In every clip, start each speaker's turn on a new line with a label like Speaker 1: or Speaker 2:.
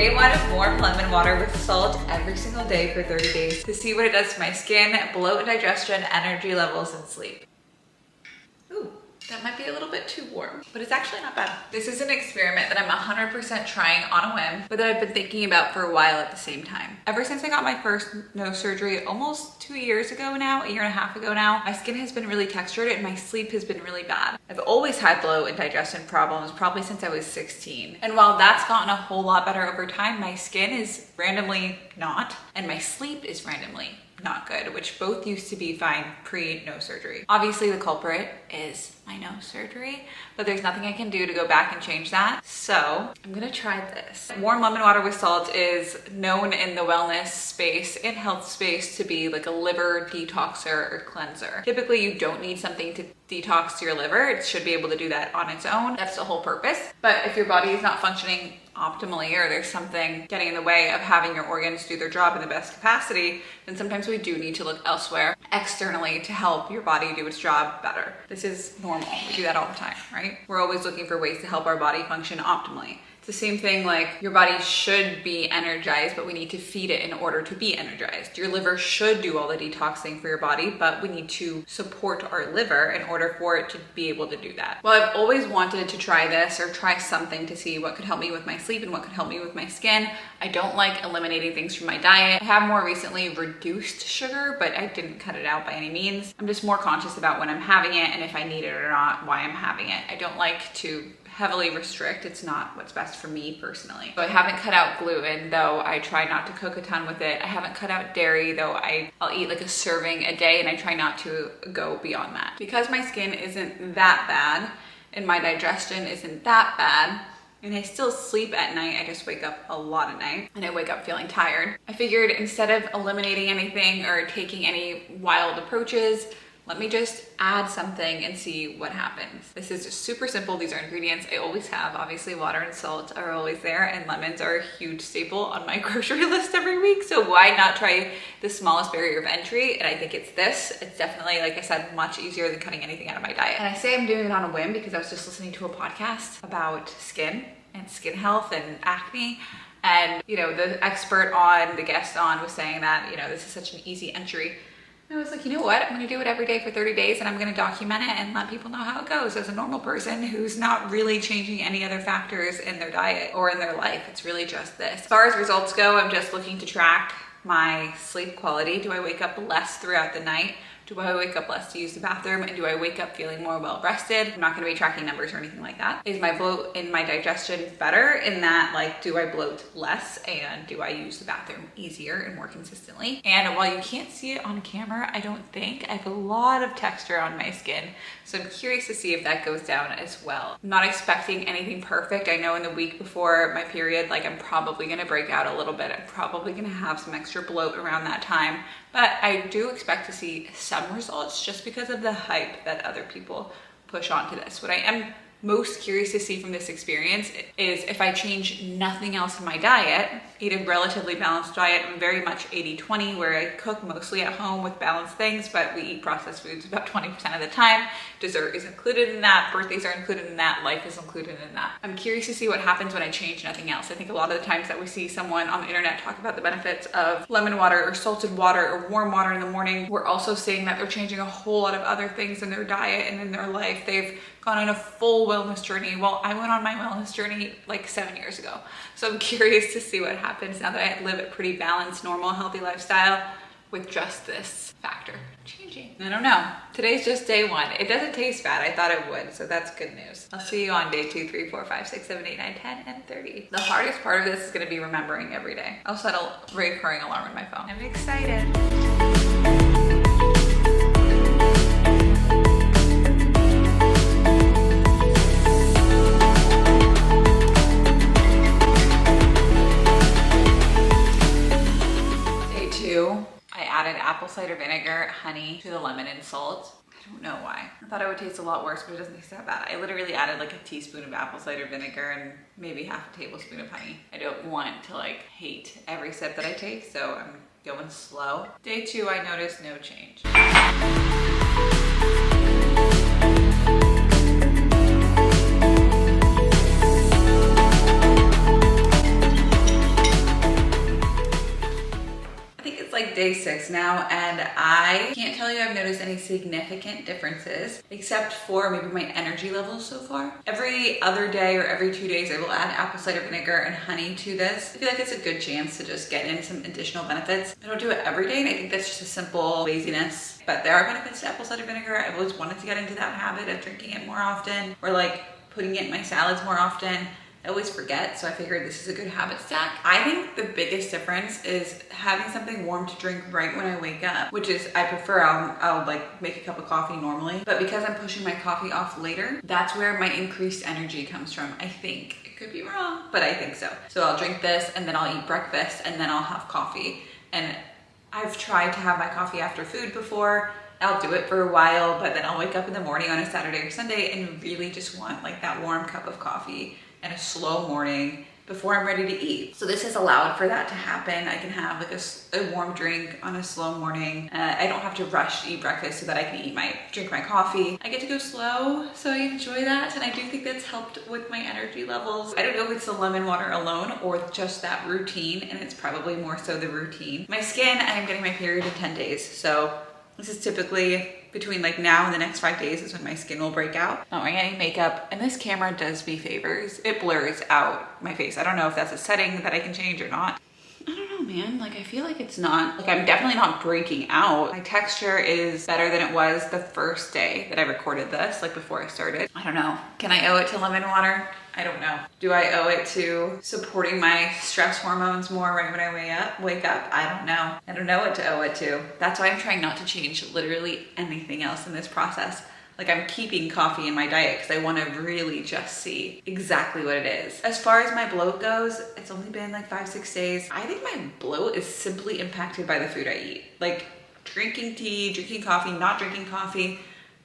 Speaker 1: Day 1 of warm lemon water with salt every single day for 30 days to see what it does to my skin, bloat and digestion, energy levels, and sleep. Ooh, that might be a little bit too warm, but it's actually not bad. This is an experiment that I'm 100% trying on a whim, but that I've been thinking about for a while at the same time. Ever since I got my first nose surgery almost 2 years ago now, a year and a half ago now, my skin has been really textured and my sleep has been really bad. I've always had bloat and digestion problems, probably since I was 16. And while that's gotten a whole lot better over time, my skin is randomly not, and my sleep is randomly not good, which both used to be fine pre-nose surgery. Obviously the culprit is my nose surgery, but there's nothing I can do to go back and change that. So I'm gonna try this. Warm lemon water with salt is known in the wellness space and health space to be like a liver detoxer or cleanser. Typically you don't need something to detox your liver. It should be able to do that on its own. That's the whole purpose. But if your body is not functioning optimally, or there's something getting in the way of having your organs do their job in the best capacity, then sometimes we do need to look elsewhere externally to help your body do its job better. This is normal. We do that all the time, right? We're always looking for ways to help our body function optimally. It's the same thing, like your body should be energized, but we need to feed it in order to be energized. Your liver should do all the detoxing for your body, but we need to support our liver in order for it to be able to do that. Well, I've always wanted to try this or try something to see what could help me with my sleep and what could help me with my skin. I don't like eliminating things from my diet. I have more recently reduced sugar, but I didn't cut it out by any means. I'm just more conscious about when I'm having it and if I need it or not, why I'm having it. I don't like to heavily restrict. It's not what's best for me personally. So I haven't cut out gluten, though I try not to cook a ton with it. I haven't cut out dairy, though I'll eat like a serving a day, and I try not to go beyond that. Because my skin isn't that bad and my digestion isn't that bad, and I still sleep at night, I just wake up a lot at night and I wake up feeling tired. I figured instead of eliminating anything or taking any wild approaches, let me just add something and see what happens. This is just super simple. These are ingredients I always have. Obviously, water and salt are always there, and lemons are a huge staple on my grocery list every week. So why not try the smallest barrier of entry? And I think it's this. It's definitely, like I said, much easier than cutting anything out of my diet. And I say I'm doing it on a whim because I was just listening to a podcast about skin and skin health and acne. And, you know, the expert on, the guest on was saying that, you know, this is such an easy entry. I was like, you know what? I'm gonna do it every day for 30 days and I'm gonna document it and let people know how it goes as a normal person who's not really changing any other factors in their diet or in their life. It's really just this. As far as results go, I'm just looking to track my sleep quality. Do I wake up less throughout the night? Do I wake up less to use the bathroom? And do I wake up feeling more well-rested? I'm not gonna be tracking numbers or anything like that. Is my bloat and my digestion better in that, like, do I bloat less and do I use the bathroom easier and more consistently? And while you can't see it on camera, I don't think, I have a lot of texture on my skin. So I'm curious to see if that goes down as well. I'm not expecting anything perfect. I know in the week before my period, like, I'm probably gonna break out a little bit. I'm probably gonna have some extra bloat around that time. But I do expect to see some results just because of the hype that other people push onto this. What I am most curious to see from this experience is if I change nothing else in my diet, eat a relatively balanced diet. I'm very much 80-20, where I cook mostly at home with balanced things, but we eat processed foods about 20% of the time. Dessert is included in that, birthdays are included in that, life is included in that. I'm curious to see what happens when I change nothing else. I think a lot of the times that we see someone on the internet talk about the benefits of lemon water or salted water or warm water in the morning, we're also seeing that they're changing a whole lot of other things in their diet and in their life. They've gone on a full wellness journey. Well, I went on my wellness journey like 7 years ago. So I'm curious to see what happens now that I live a pretty balanced, normal, healthy lifestyle with just this factor changing. I don't know. Today's just day 1. It doesn't taste bad. I thought it would, so that's good news. I'll see you on day 2, 3, 4, 5, 6, 7, 8, 9, 10, and 30. The hardest part of this is gonna be remembering every day. I'll set a recurring alarm on my phone. I'm excited. I added apple cider vinegar, honey to the lemon and salt. I don't know why. I thought it would taste a lot worse, but it doesn't taste that bad. I literally added like a teaspoon of apple cider vinegar and maybe half a tablespoon of honey. I don't want to like hate every sip that I take, so I'm going slow. Day 2, I noticed no change. day 6 now, and I can't tell you I've noticed any significant differences except for maybe my energy levels so far. Every other day or every 2 days I will add apple cider vinegar and honey to this. I feel like it's a good chance to just get in some additional benefits. I don't do it every day, and I think that's just a simple laziness, but there are benefits to apple cider vinegar. I've always wanted to get into that habit of drinking it more often, or like putting it in my salads more often. I always forget, so I figured this is a good habit stack. I think the biggest difference is having something warm to drink right when I wake up, which is, I prefer, I'll like make a cup of coffee normally, but because I'm pushing my coffee off later, that's where my increased energy comes from, I think. It could be wrong, but I think so. So I'll drink this, and then I'll eat breakfast, and then I'll have coffee. And I've tried to have my coffee after food before. I'll do it for a while, but then I'll wake up in the morning on a Saturday or Sunday and really just want like that warm cup of coffee and a slow morning before I'm ready to eat. So this has allowed for that to happen. I can have like a warm drink on a slow morning. I don't have to rush to eat breakfast so that I can drink my coffee. I get to go slow, so I enjoy that. And I do think that's helped with my energy levels. I don't know if it's the lemon water alone or just that routine, and it's probably more so the routine. My skin, I am getting my period in 10 days. So this is typically between like now and the next 5 days is when my skin will break out. Not wearing any makeup, and this camera does me favors. It blurs out my face. I don't know if that's a setting that I can change or not. I don't know, man. Like, I feel like it's not, like, I'm definitely not breaking out. My texture is better than it was the first day that I recorded this, like before I started. I don't know. Can I owe it to lemon water? I don't know. Do I owe it to supporting my stress hormones more right when I wake up? I don't know. I don't know what to owe it to. That's why I'm trying not to change literally anything else in this process. Like, I'm keeping coffee in my diet because I want to really just see exactly what it is. As far as my bloat goes, it's only been like 5-6 days. I think my bloat is simply impacted by the food I eat. Like, drinking tea, drinking coffee, not drinking coffee,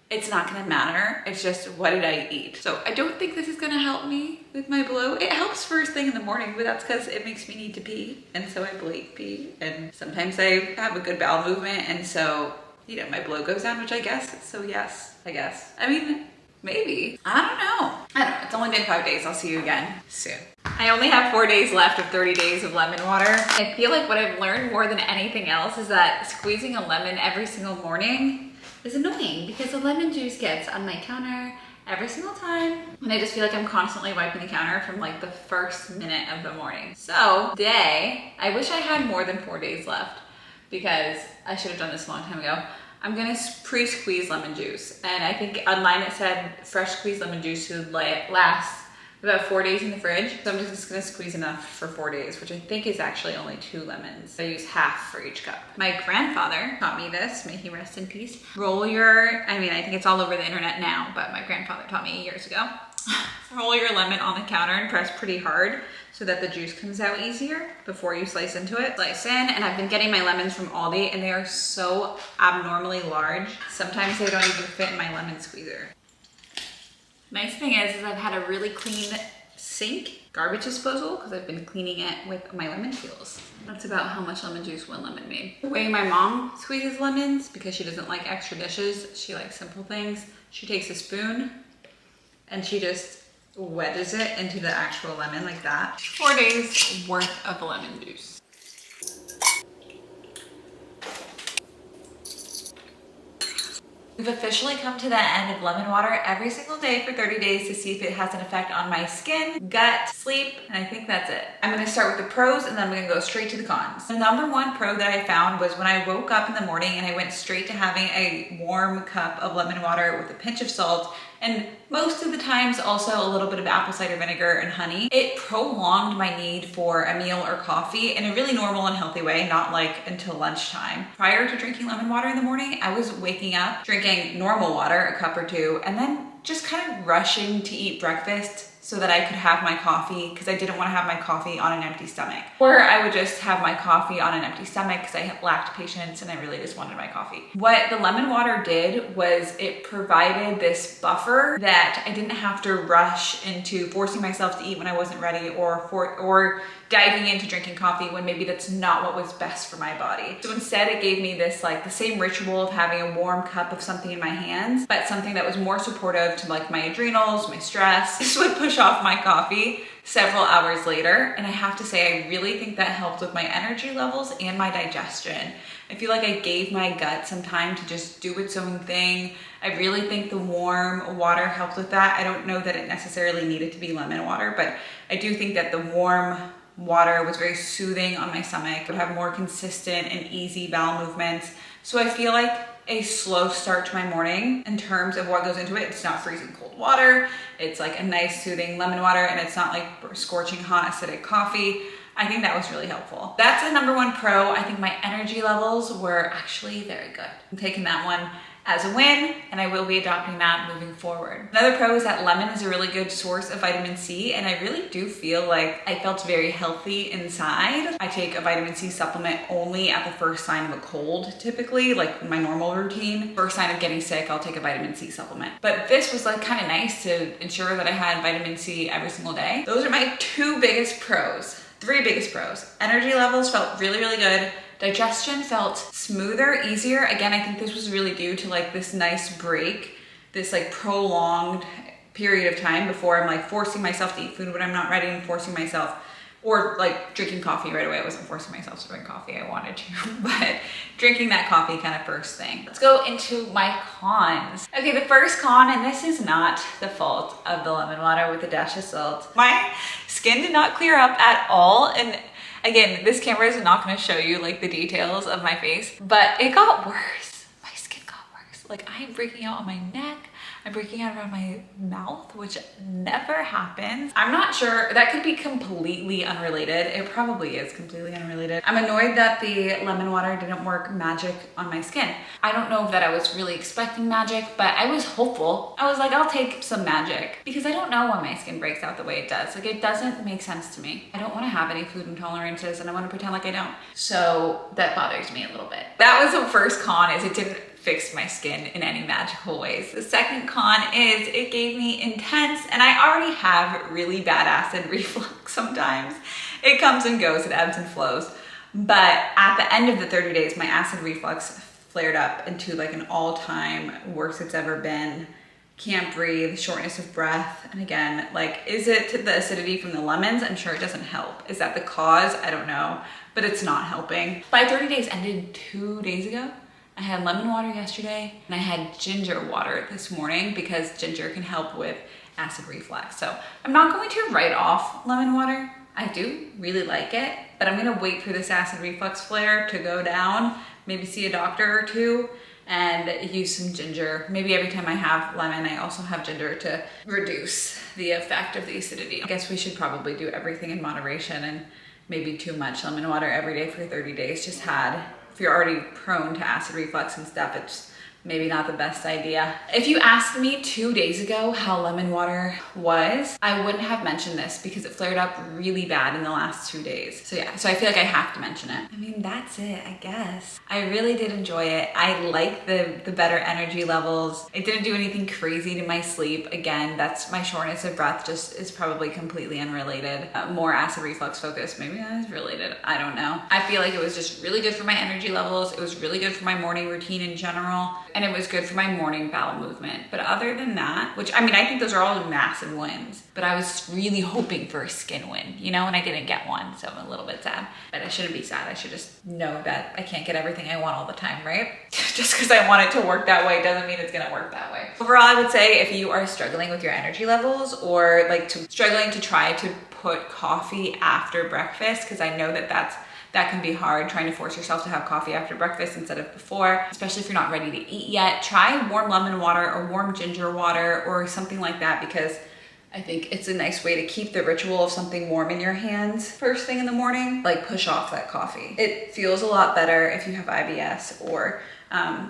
Speaker 1: it's not gonna matter. It's just, what did I eat? So I don't think this is gonna help me with my bloat. It helps first thing in the morning, but that's because it makes me need to pee. And so I blate pee. And sometimes I have a good bowel movement. And so, you know, my bloat goes down, which I guess. So yes, I guess. I mean, maybe. I don't know. It's only been 5 days. I'll see you again soon. I only have 4 days left of 30 days of lemon water. I feel like what I've learned more than anything else is that squeezing a lemon every single morning is annoying because the lemon juice gets on my counter every single time. And I just feel like I'm constantly wiping the counter from like the first minute of the morning. So today, I wish I had more than 4 days left because I should have done this a long time ago. I'm gonna pre-squeeze lemon juice. And I think online it said fresh squeezed lemon juice should last about 4 days in the fridge. So I'm just gonna squeeze enough for 4 days, which I think is actually only 2 lemons. I use half for each cup. My grandfather taught me this, may he rest in peace. I think it's all over the internet now, but my grandfather taught me years ago. Roll your lemon on the counter and press pretty hard so that the juice comes out easier before you slice into it. Slice in, and I've been getting my lemons from Aldi, and they are so abnormally large. Sometimes they don't even fit in my lemon squeezer. Nice thing is I've had a really clean sink, garbage disposal, because I've been cleaning it with my lemon peels. That's about how much lemon juice one lemon made. The way my mom squeezes lemons, because she doesn't like extra dishes, she likes simple things. She takes a spoon and she just wedges it into the actual lemon like that. 4 days worth of lemon juice. We've officially come to the end of lemon water every single day for 30 days to see if it has an effect on my skin, gut, sleep, and I think that's it. I'm gonna start with the pros and then I'm gonna go straight to the cons. The number one pro that I found was when I woke up in the morning and I went straight to having a warm cup of lemon water with a pinch of salt, and most of the times also a little bit of apple cider vinegar and honey. It prolonged my need for a meal or coffee in a really normal and healthy way, not like until lunchtime. Prior to drinking lemon water in the morning, I was waking up, drinking normal water, a cup or two, and then just kind of rushing to eat breakfast so that I could have my coffee because I didn't want to have my coffee on an empty stomach. Or I would just have my coffee on an empty stomach because I lacked patience and I really just wanted my coffee. What the lemon water did was it provided this buffer that I didn't have to rush into forcing myself to eat when I wasn't ready or diving into drinking coffee when maybe that's not what was best for my body. So instead it gave me this like the same ritual of having a warm cup of something in my hands, but something that was more supportive to like my adrenals, my stress. This would push off my coffee several hours later. And I have to say, I really think that helped with my energy levels and my digestion. I feel like I gave my gut some time to just do its own thing. I really think the warm water helped with that. I don't know that it necessarily needed to be lemon water, but I do think that the warm water was very soothing on my stomach. I would have more consistent and easy bowel movements. So I feel like a slow start to my morning in terms of what goes into it. It's not freezing cold water. It's like a nice soothing lemon water, and it's not like scorching hot acidic coffee. I think that was really helpful. That's the number one pro. I think my energy levels were actually very good. I'm taking that one as a win, and I will be adopting that moving forward. Another pro is that lemon is a really good source of vitamin C, and I really do feel like I felt very healthy inside. I take a vitamin C supplement only at the first sign of a cold, typically, like my normal routine. First sign of getting sick, I'll take a vitamin C supplement. But this was like kind of nice to ensure that I had vitamin C every single day. Those are my two biggest pros. Three biggest pros. Energy levels felt really, really good. Digestion felt smoother, easier. Again, I think this was really due to like this nice break, this like prolonged period of time before I'm like forcing myself to eat food when I'm not ready and forcing myself, or like drinking coffee right away. I wasn't forcing myself to drink coffee, I wanted to, but drinking that coffee kind of first thing. Let's go into my cons. Okay, the first con, and this is not the fault of the lemon water with a dash of salt. My skin did not clear up at all, and again, this camera is not going to show you like the details of my face, but it got worse. My skin got worse. Like I am breaking out on my neck. I'm breaking out around my mouth, which never happens. I'm not sure. That could be completely unrelated. It probably is completely unrelated. I'm annoyed that the lemon water didn't work magic on my skin. I don't know that I was really expecting magic, but I was hopeful. I was like, I'll take some magic, because I don't know why my skin breaks out the way it does. Like it doesn't make sense to me. I don't want to have any food intolerances, and I want to pretend like I don't. So that bothers me a little bit. That was the first con, is it didn't fix my skin in any magical ways. The second con is it gave me intense, and I already have really bad acid reflux sometimes. It comes and goes, it ebbs and flows. But at the end of the 30 days, my acid reflux flared up into like an all-time worst it's ever been. Can't breathe, shortness of breath. And again, like, is it the acidity from the lemons? I'm sure it doesn't help. Is that the cause? I don't know, but it's not helping. My 30 days ended 2 days ago. I had lemon water yesterday, and I had ginger water this morning because ginger can help with acid reflux. So I'm not going to write off lemon water. I do really like it, but I'm gonna wait for this acid reflux flare to go down, maybe see a doctor or two, and use some ginger. Maybe every time I have lemon, I also have ginger to reduce the effect of the acidity. I guess we should probably do everything in moderation, and maybe too much lemon water every day for 30 days just if you're already prone to acid reflux and stuff, it's maybe not the best idea. If you asked me 2 days ago how lemon water was, I wouldn't have mentioned this because it flared up really bad in the last 2 days. So yeah, so I feel like I have to mention it. I mean, that's it, I guess. I really did enjoy it. I like the better energy levels. It didn't do anything crazy to my sleep. Again, that's my shortness of breath just is probably completely unrelated. More acid reflux focused, maybe that is related, I don't know. I feel like it was just really good for my energy levels. It was really good for my morning routine in general. And it was good for my morning bowel movement. But other than that, which I mean, I think those are all massive wins, but I was really hoping for a skin win, you know, and I didn't get one. So I'm a little bit sad, but I shouldn't be sad. I should just know that I can't get everything I want all the time, right? Just because I want it to work that way doesn't mean it's gonna work that way. Overall, I would say if you are struggling with your energy levels, or like struggling to try to put coffee after breakfast, because I know that that can be hard, trying to force yourself to have coffee after breakfast instead of before, especially if you're not ready to eat yet. Try warm lemon water or warm ginger water or something like that, because I think it's a nice way to keep the ritual of something warm in your hands first thing in the morning, like push off that coffee. It feels a lot better if you have IBS or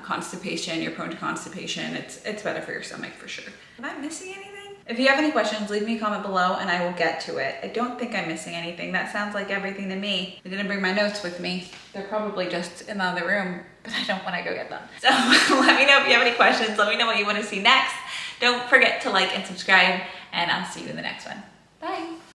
Speaker 1: constipation, you're prone to constipation. It's better for your stomach for sure. Am I missing anything? If you have any questions, leave me a comment below and I will get to it. I don't think I'm missing anything. That sounds like everything to me. I didn't bring my notes with me. They're probably just in the other room, but I don't want to go get them. So let me know if you have any questions. Let me know what you want to see next. Don't forget to like and subscribe, and I'll see you in the next one. Bye.